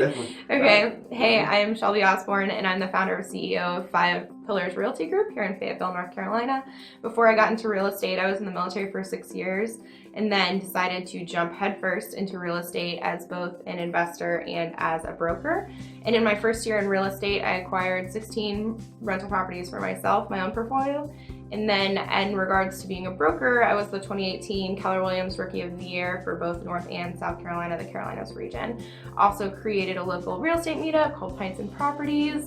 Definitely. Okay. Hey, I'm Shelby Osborne, and I'm the founder and CEO of Five Pillars Realty Group here in Fayetteville, North Carolina. Before I got into real estate, I was in the military for 6 years and then decided to jump headfirst into real estate as both an investor and as a broker. And in my first year in real estate, I acquired 16 rental properties for myself, my own portfolio. And then in regards to being a broker, I was the 2018 Keller Williams Rookie of the Year for both North and South Carolina, the Carolinas region. Also created a local real estate meetup called Pints and Properties.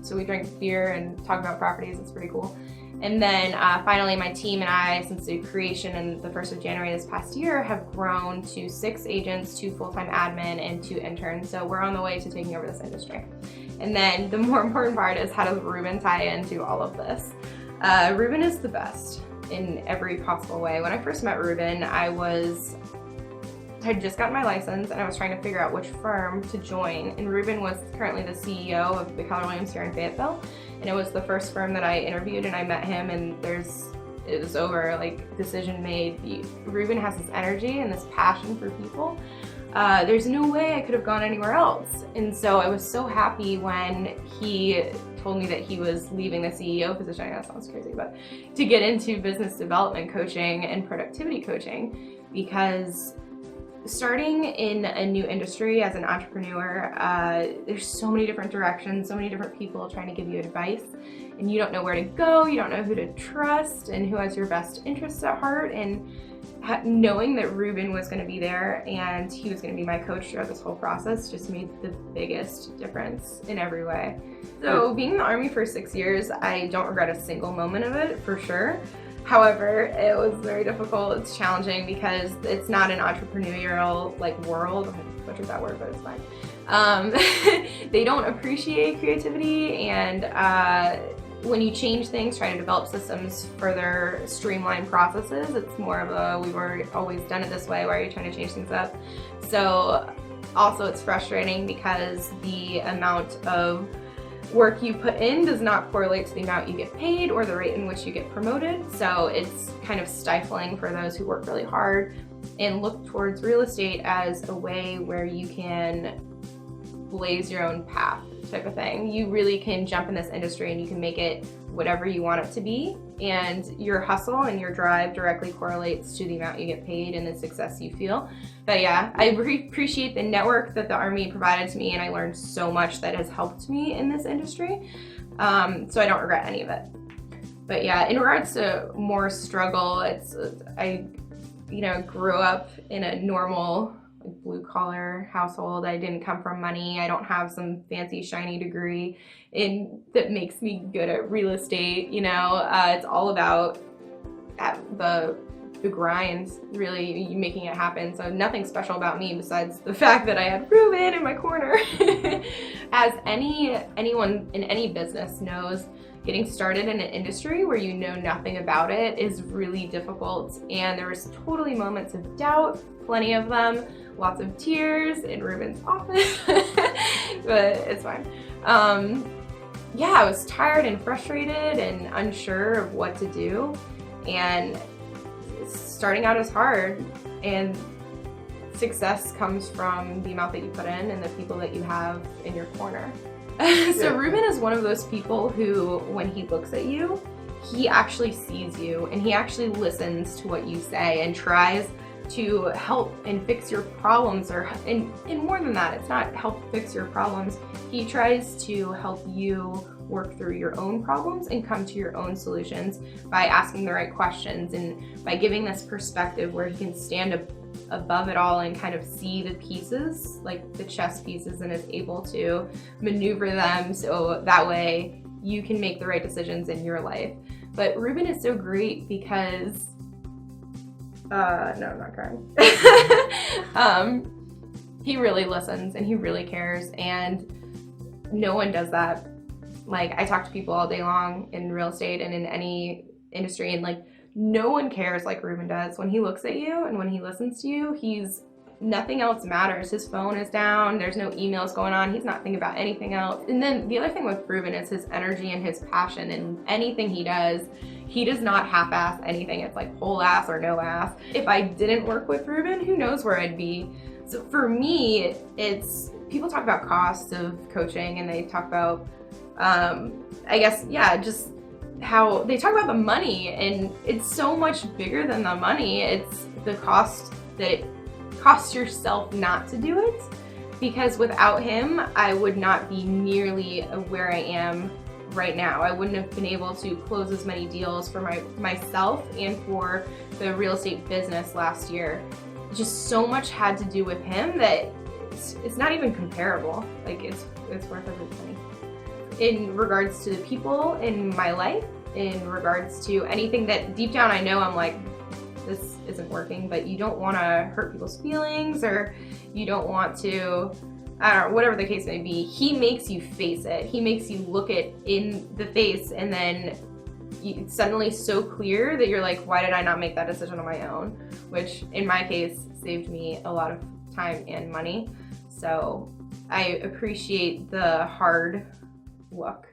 So we drink beer and talk about properties. It's pretty cool. And then finally, my team and I, since the creation in the 1st of January this past year, have grown to 6 agents, 2 full-time admin, and 2 interns. So we're on the way to taking over this industry. And then the more important part is, how does Ruben tie into all of this? Ruben is the best in every possible way. When I first met Ruben, I had just gotten my license and I was trying to figure out which firm to join. And Ruben was currently the CEO of the Keller Williams here in Fayetteville. And it was the first firm that I interviewed, and I met him, and it was over, like, decision made. Ruben has this energy and this passion for people. There's no way I could have gone anywhere else. And so I was so happy when he told me that he was leaving the CEO position. I know that sounds crazy, but to get into business development coaching and productivity coaching, because starting in a new industry as an entrepreneur, there's so many different directions, so many different people trying to give you advice, and you don't know where to go, you don't know who to trust and who has your best interests at heart. And knowing that Ruben was going to be there and he was going to be my coach throughout this whole process just made the biggest difference in every way. So being in the Army for 6 years, I don't regret a single moment of it, for sure. However, it was very difficult. It's challenging because it's not an entrepreneurial world. I butchered that word, but it's fine. They don't appreciate creativity, and when you change things, try to develop systems, further streamline processes, it's more of a, we've always done it this way, why are you trying to change things up? So also it's frustrating because the amount of work you put in does not correlate to the amount you get paid or the rate in which you get promoted. So it's kind of stifling for those who work really hard and look towards real estate as a way where you can blaze your own path, type of thing. You really can jump in this industry and you can make it whatever you want it to be, and your hustle and your drive directly correlates to the amount you get paid and the success you feel. But yeah, I appreciate the network that the Army provided to me, and I learned so much that has helped me in this industry. So I don't regret any of it. But yeah, in regards to more struggle, I grew up in a normal blue-collar household. I didn't come from money. I don't have some fancy shiny degree that makes me good at real estate. It's all about the grind, really making it happen. So nothing special about me besides the fact that I had Ruben in my corner. As anyone in any business knows, getting started in an industry where you know nothing about it is really difficult, and there was totally moments of doubt, plenty of them, lots of tears in Ruben's office, but it's fine. Yeah, I was tired and frustrated and unsure of what to do, and starting out is hard, and success comes from the amount that you put in and the people that you have in your corner. So Ruben is one of those people who, when he looks at you, he actually sees you and he actually listens to what you say and tries to help and fix your problems, and more than that, it's not help fix your problems. He tries to help you work through your own problems and come to your own solutions by asking the right questions and by giving this perspective where he can stand above it all and kind of see the pieces, like the chess pieces, and is able to maneuver them so that way you can make the right decisions in your life. But Ruben is so great because no, I'm not crying. He really listens and he really cares, and no one does that. I talk to people all day long in real estate and in any industry, and no one cares like Ruben does. When he looks at you and when he listens to you, nothing else matters. His phone is down, there's no emails going on, he's not thinking about anything else. And then the other thing with Ruben is his energy and his passion, and anything he does not half-ass anything. It's whole ass or no ass. If I didn't work with Ruben, who knows where I'd be. So for me, it's, people talk about cost of coaching and they talk about, I guess, yeah, just how they talk about the money, and it's so much bigger than the money. It's the cost that it costs yourself not to do it, because without him, I would not be nearly where I am right now. I wouldn't have been able to close as many deals for myself and for the real estate business last year. Just so much had to do with him that it's not even comparable. Like it's worth every penny. In regards to the people in my life, in regards to anything that deep down I know I'm like, this isn't working, but you don't want to hurt people's feelings, or you don't want to, I don't know, whatever the case may be. He makes you face it. He makes you look it in the face, and then it's suddenly so clear that you're like, why did I not make that decision on my own? Which in my case saved me a lot of time and money. So I appreciate the hard look